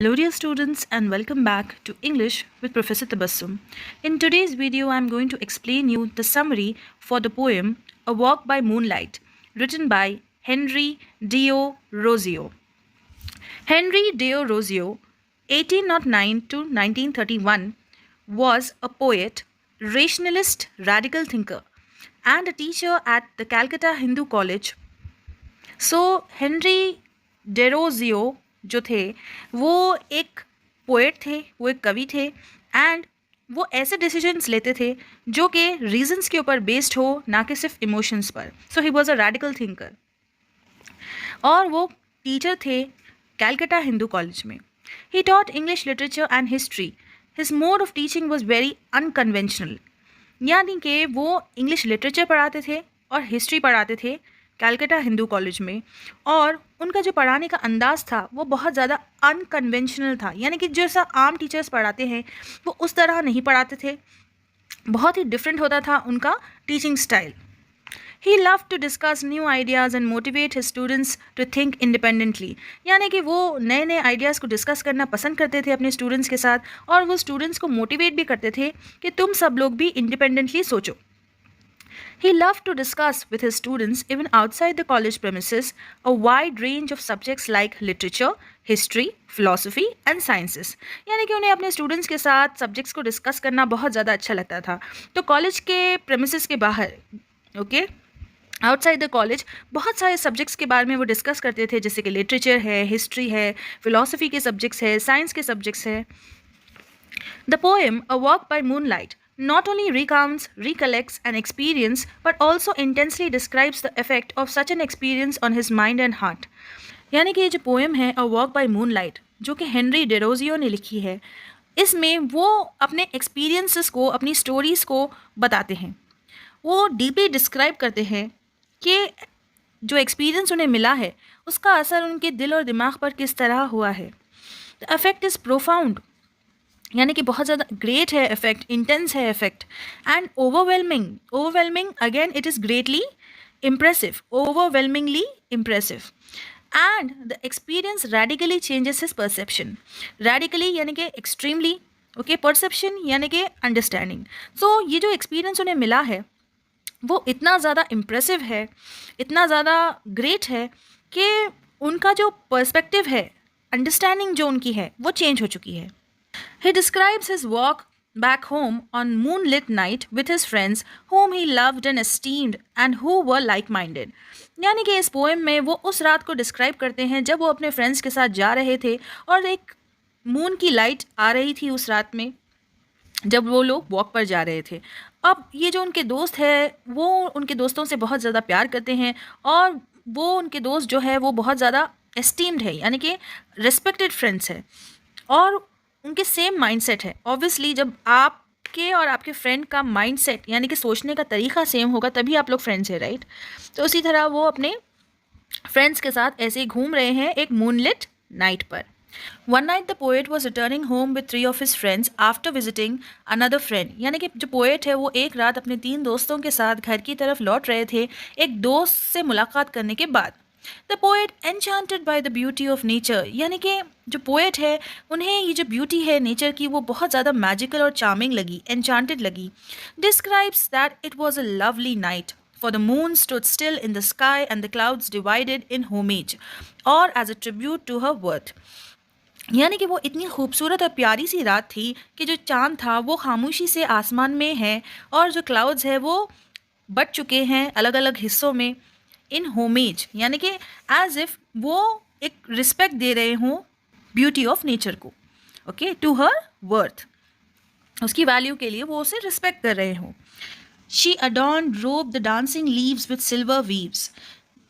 Hello dear students and welcome back to English with Professor Tabassum. In today's video I am going to explain you the summary for the poem A Walk by Moonlight written by Henry Dio Rosio. Henry Dio Rosio 1809 to 1931 was a poet, rationalist, radical thinker and a teacher at the Calcutta Hindu College. So Henry Derozio जो थे वो एक poet थे, वो एक कवि थे and वो ऐसे डिसीजंस लेते थे जो कि रीजंस के ऊपर बेस्ड हो, ना कि सिर्फ इमोशंस पर. So he was a radical thinker और वो टीचर थे कैलकटा हिंदू कॉलेज में. He taught English literature and history. His mode of teaching was very unconventional, यानी कि वो इंग्लिश लिटरेचर पढ़ाते थे और हिस्ट्री पढ़ाते थे कैलकटा हिंदू कॉलेज में. और उनका जो पढ़ाने का अंदाज़ था वो बहुत ज़्यादा अनकन्वेंशनल था, यानी कि जैसा आम टीचर्स पढ़ाते हैं वो उस तरह नहीं पढ़ाते थे, बहुत ही डिफरेंट होता था उनका teaching style. He love to discuss new ideas and motivate his students to think independently, यानी कि वो नए नए आइडियाज़ को डिस्कस करना पसंद करते थे अपने स्टूडेंट्स के साथ और वो स्टूडेंट्स को मोटिवेट भी करते थे कि तुम सब लोग भी इंडिपेंडेंटली सोचो. He loved to discuss with his students, even outside the college premises, a wide range of subjects like literature, history, philosophy and sciences. यानी कि उन्हें अपने स्टूडेंट्स के साथ सब्जेक्ट्स को डिस्कस करना बहुत ज़्यादा अच्छा लगता था. तो कॉलेज के प्रेमिसेस के बाहर आउटसाइड द कॉलेज बहुत सारे सब्जेक्ट्स के बारे में वो डिस्कस करते थे, जैसे कि लिटरेचर है, हिस्ट्री है, फिलोसफी के सब्जेक्ट्स है, साइंस के सब्जेक्ट्स है. The poem A Walk by Moonlight not only recounts, recollects an experience but also intensely describes the effect of such an experience on his mind and heart. यानी कि ये जो poem है A Walk by Moonlight जो कि Henry Derozio ने लिखी है, इसमें वो अपने एक्सपीरियंसेस को, अपनी स्टोरीज़ को बताते हैं. वो डीपली डिस्क्राइब करते हैं कि जो एक्सपीरियंस उन्हें मिला है उसका असर उनके दिल और दिमाग पर किस तरह हुआ है. द इफेक्ट इज़ प्रोफाउंड, यानी कि बहुत ज़्यादा ग्रेट है इफेक्ट, इंटेंस है effect and overwhelming again it is greatly impressive, overwhelmingly impressive and the experience radically changes his perception. Radically यानी कि एक्सट्रीमली, परसेप्शन यानी कि अंडरस्टैंडिंग. सो ये जो एक्सपीरियंस उन्हें मिला है वो इतना ज़्यादा इम्प्रेसिव है, इतना ज़्यादा ग्रेट है कि उनका जो पर्सपेक्टिव है, अंडरस्टैंडिंग जो उनकी है वो चेंज हो चुकी है. He describes his walk back home on moonlit night with his friends whom he loved and esteemed and who were like-minded. यानी कि इस पोएम में वो उस रात को डिस्क्राइब करते हैं जब वो अपने फ्रेंड्स के साथ जा रहे थे और एक मून की लाइट आ रही थी उस रात में जब वो लोग वॉक पर जा रहे थे. अब ये जो उनके दोस्त है वो उनके दोस्तों से बहुत ज़्यादा प्यार करते हैं और वो उनके दोस्त जो है वो बहुत ज़्यादा एस्टीम्ड है, यानी कि रिस्पेक्टेड फ्रेंड्स है और उनके सेम माइंडसेट है. ऑब्वियसली जब आपके और आपके फ्रेंड का माइंडसेट यानी कि सोचने का तरीका सेम होगा तभी आप लोग फ्रेंड्स हैं, राइट. तो उसी तरह वो अपने फ्रेंड्स के साथ ऐसे ही घूम रहे हैं एक मूनलिट नाइट पर. One night the poet was returning home with 3 of his friends after visiting another friend. यानी कि जो पोएट है वो एक रात अपने 3 दोस्तों के साथ घर की तरफ लौट रहे थे एक दोस्त से मुलाकात करने के बाद. The poet enchanted by the beauty of nature, यानी कि जो पोएट है उन्हें ये जो ब्यूटी है नेचर की वो बहुत ज़्यादा मैजिकल और चार्मिंग लगी, एन्चांटेड लगी. Describes that it was a lovely night for the moon stood still in the sky and the clouds divided in homage or as a tribute to her worth. यानी कि वो इतनी खूबसूरत और प्यारी सी रात थी कि जो चांद था वो खामोशी से आसमान में है और जो क्लाउड्स है वो बट चुके हैं अलग अलग हिस्सों में. इन होमेज यानी कि एज इफ वो एक रिस्पेक्ट दे रहे हों ब्यूटी ऑफ नेचर को, टू हर वर्थ, उसकी वैल्यू के लिए वो उसे रिस्पेक्ट कर रहे हों. शी अडॉर्न्ड रोब the dancing leaves with silver weaves,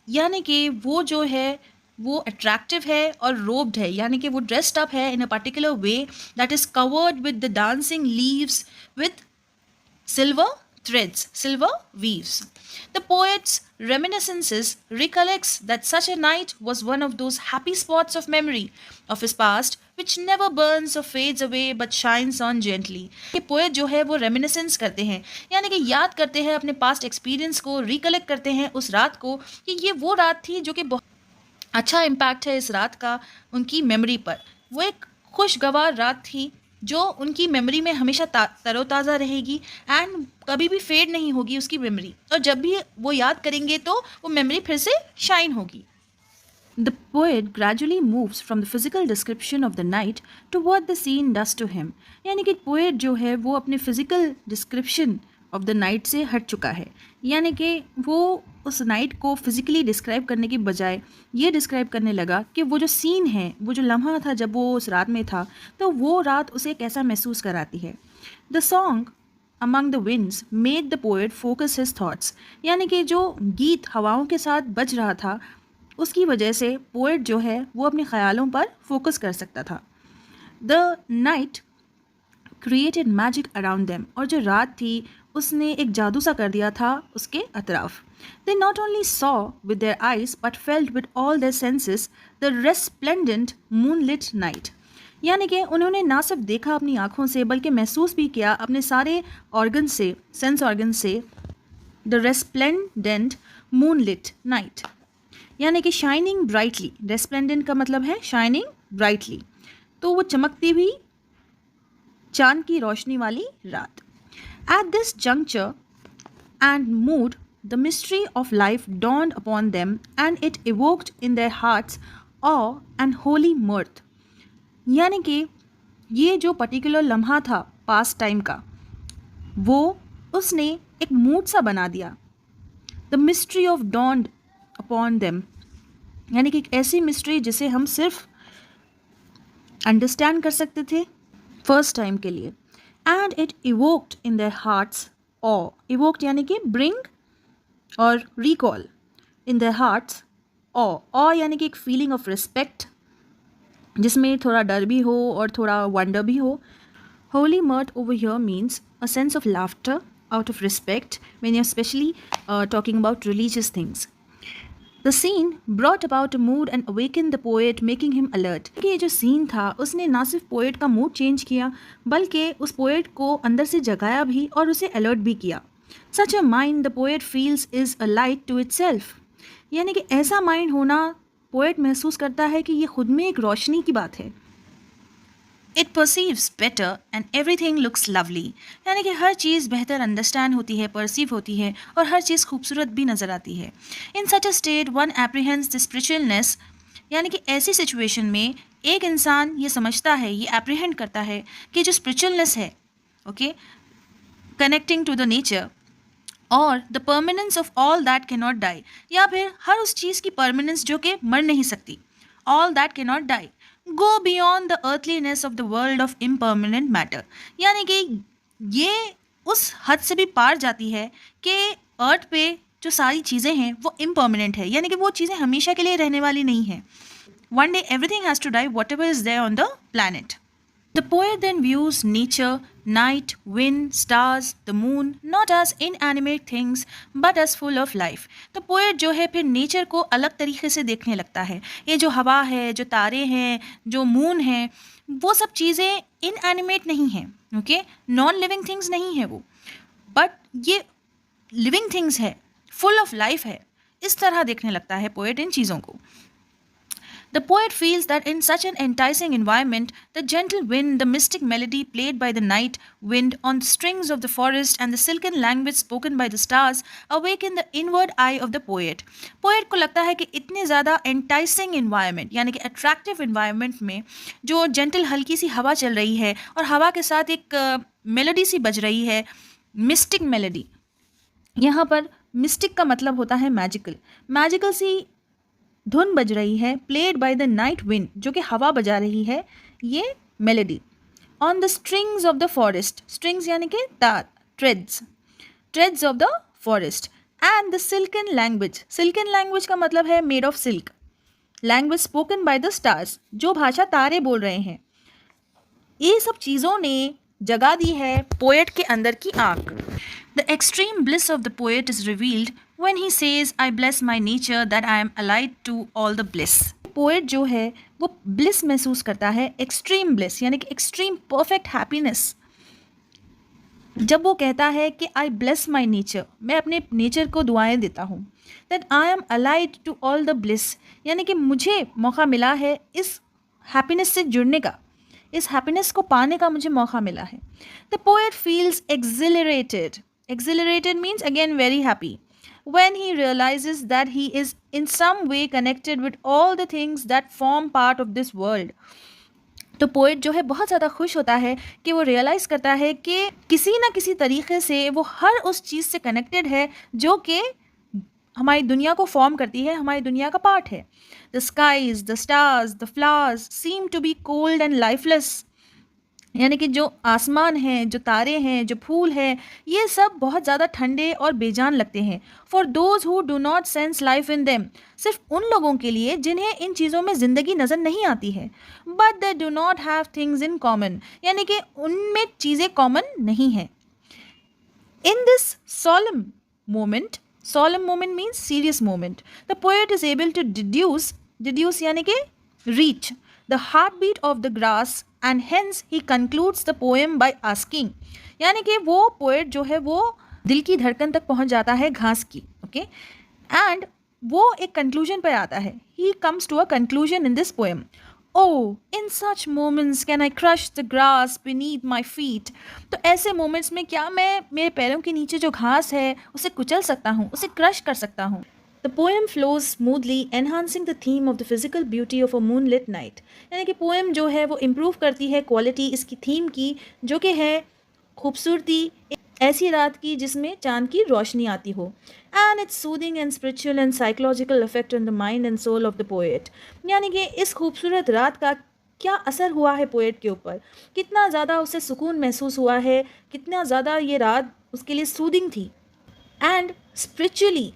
यानी कि वो जो है वो अट्रैक्टिव है और रोब्ड है, यानी कि वो ड्रेस्ड अप है in a particular way that is covered with the dancing leaves with silver threads, silver weaves. The poet's reminiscences recollects that such a night was one of those happy spots of memory of his past which never burns or fades away but shines on gently. ये poet जो है वो reminiscence करते हैं, यानी कि याद करते हैं अपने पास्ट एक्सपीरियंस को, रिकलेक्ट करते हैं उस रात को कि ये वो रात थी जो कि बहुत अच्छा इम्पैक्ट है इस रात का उनकी मेमोरी पर. वो एक खुशगवार रात थी जो उनकी मेमोरी में हमेशा तरोताज़ा रहेगी एंड कभी भी फेड नहीं होगी उसकी मेमोरी, और जब भी वो याद करेंगे तो वो मेमोरी फिर से शाइन होगी. The poet gradually moves from the physical description of the night to what the scene does to him. यानी कि पोएट जो है वो अपने physical description of the night से हट चुका है. यानी कि वो उस नाइट को फिजिकली डिस्क्राइब करने की बजाय ये डिस्क्राइब करने लगा कि वो जो सीन है, वो जो लम्हा था जब वो उस रात में था, तो वो रात उसे कैसा महसूस कराती है. The song among the winds made the poet focus his thoughts. यानी कि जो गीत हवाओं के साथ बज रहा था उसकी वजह से पोएट जो है वो अपने ख़यालों पर फोकस कर सकता था. The night created magic around them. और जो रात थी उसने एक जादू सा कर दिया था उसके अतराफ. They not only saw with their eyes but felt with all their senses the resplendent moonlit night. यानी कि उन्होंने ना सिर्फ देखा अपनी आँखों से बल्कि महसूस भी किया अपने सारे ऑर्गन से, सेंस ऑर्गन से, द रेस्प्लेंडेंट मूनलिट नाइट. यानी कि शाइनिंग ब्राइटली. रेस्प्लेंडेंट का मतलब है शाइनिंग ब्राइटली, तो वो चमकती हुई चांद की रोशनी वाली रात. At this juncture and mood the mystery of life dawned upon them and it evoked in their hearts awe and holy mirth. यानी कि ये जो पर्टिकुलर लम्हा था पास्ट टाइम का, वो उसने एक मूड सा बना दिया. The mystery of dawned upon them, यानी कि एक ऐसी मिस्ट्री जिसे हम सिर्फ अंडरस्टैंड कर सकते थे फर्स्ट टाइम के लिए. And it evoked in their hearts awe. Evoked यानी कि ब्रिंग और recall. In their hearts awe यानी कि एक फीलिंग ऑफ रिस्पेक्ट जिसमें थोड़ा डर भी हो और थोड़ा वंडर भी हो. Holi mirth over here means a sense of laughter out of respect when you're especially talking about religious things. The scene brought about a mood and awakened the poet, making him alert. कि ये जो scene था उसने ना सिर्फ poet का mood change किया बल्कि उस पोएट को अंदर से जगाया भी और उसे अलर्ट भी किया. Such a mind the poet feels is a light to itself. यानी कि ऐसा माइंड होना पोएट महसूस करता है कि ये खुद में एक रोशनी की बात है. It perceives better and everything looks lovely. यानी कि हर चीज़ बेहतर अंडरस्टैंड होती है, परसीव होती है और हर चीज़ खूबसूरत भी नज़र आती है. In such a state one apprehends the spiritualness. यानी कि ऐसी सिचुएशन में एक इंसान ये समझता है, ये एप्रीहेंड करता है कि जो स्पिरिचुअलनेस है, okay, connecting to the nature और the permanence of all that can not die, या फिर हर उस चीज़ की परमानेंस जो कि मर नहीं सकती, all that can not die, go beyond the earthliness of the world of impermanent matter. यानी कि ये उस हद से भी पार जाती है कि अर्थ पे जो सारी चीज़ें हैं वो इम्परमानेंट है, यानी कि वो चीज़ें हमेशा के लिए रहने वाली नहीं हैं. One day everything has to die whatever is there on the planet. The poet then views nature, night, wind, stars, the moon, not as inanimate things, but as full of life. तो poet जो है फिर nature को अलग तरीके से देखने लगता है. ये जो हवा है, जो तारे हैं, जो मून है, वो सब चीज़ें इनएनिमेट नहीं हैं, ओके, नॉन लिविंग थिंग्स नहीं है वो, बट ये लिविंग थिंग्स है, फुल ऑफ लाइफ है. इस तरह देखने लगता है पोएट इन चीज़ों को. The poet feels that in such an enticing environment, the gentle wind, the mystic melody played by the night wind on the strings of the forest, and the silken language spoken by the stars awaken the inward eye of the poet. Poet को लगता है कि इतने ज़्यादा enticing environment, यानी कि attractive environment में जो gentle हल्की सी हवा चल रही है और हवा के साथ एक melody सी बज रही है, mystic melody. यहाँ पर mystic का मतलब होता है magical. magical सी धुन बज रही है, played by the night wind, जो कि हवा बजा रही है ये melody, on the strings of the forest. Strings यानी कि तार, treads of the forest. And the silken language. Silken language का मतलब है made of silk. Language spoken by the stars, जो भाषा तारे बोल रहे हैं. ये सब चीज़ों ने जगा दी है पोएट के अंदर की आँख. The extreme bliss of the poet is revealed when he says, I bless my nature that I am allied to all the bliss. Poet जो है वो ब्लिस महसूस करता है, एक्सट्रीम ब्लिस यानी कि एक्सट्रीम परफेक्ट हैप्पीनेस. जब वो कहता है कि आई ब्लेस माई नेचर, मैं अपने नेचर को दुआएं देता हूँ, that I am allied to all the bliss, यानी कि मुझे मौका मिला है इस हैप्पीनेस से जुड़ने का, इस हैप्पीनेस को पाने का मुझे मौका मिला है. The poet feels accelerated. Exhilarated means again very happy when he realizes that he is in some way connected with all the things that form part of this world. तो पोएट जो है बहुत ज़्यादा खुश होता है कि वो रियलाइज़ करता है कि किसी ना किसी तरीके से वो हर उस चीज़ से कनेक्टेड है जो कि हमारी दुनिया को फॉर्म करती है, हमारी दुनिया का पार्ट है. The skies, the stars, the flowers seem to be cold and lifeless. यानी कि जो आसमान हैं, जो तारे हैं, जो फूल हैं, ये सब बहुत ज़्यादा ठंडे और बेजान लगते हैं. For those who do not sense life in them. सिर्फ उन लोगों के लिए जिन्हें इन चीज़ों में ज़िंदगी नज़र नहीं आती है. But they do not have things in common. यानी कि उनमें चीज़ें कॉमन नहीं हैं. In this solemn moment means serious moment, the poet is able to deduce यानी कि reach the heartbeat of the grass, and hence he concludes the poem by asking. यानी कि वो पोएट जो है वो दिल की धड़कन तक पहुंच जाता है घास की. ओके, एंड वो एक कंक्लूजन पर आता है. he comes to a conclusion in this poem. Oh, in such moments can I crush the grass beneath my feet. तो ऐसे मोमेंट्स में क्या मैं मेरे पैरों के नीचे जो घास है उसे कुचल सकता हूँ, उसे क्रश कर सकता हूँ. The poem flows smoothly, enhancing the theme of the physical beauty of a moonlit night. यानी कि पोएम जो है वो इम्प्रूव करती है क्वालिटी इसकी थीम की, जो कि है खूबसूरती ऐसी रात की जिसमें चांद की रोशनी आती हो. And its soothing and spiritual and psychological effect on the mind and soul of the poet. यानी कि इस खूबसूरत रात का क्या असर हुआ है पोएट के ऊपर, कितना ज़्यादा उसे सुकून महसूस हुआ है, कितना ज़्यादा ये रात उसके लिए सूदिंग थी. एंड स्पिरिचुअली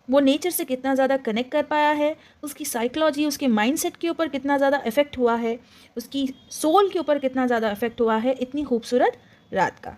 वो नेचर से कितना ज़्यादा कनेक्ट कर पाया है, उसकी साइकोलॉजी, उसके माइंडसेट के ऊपर कितना ज़्यादा इफेक्ट हुआ है, उसकी सोल के ऊपर कितना ज़्यादा इफेक्ट हुआ है इतनी खूबसूरत रात का.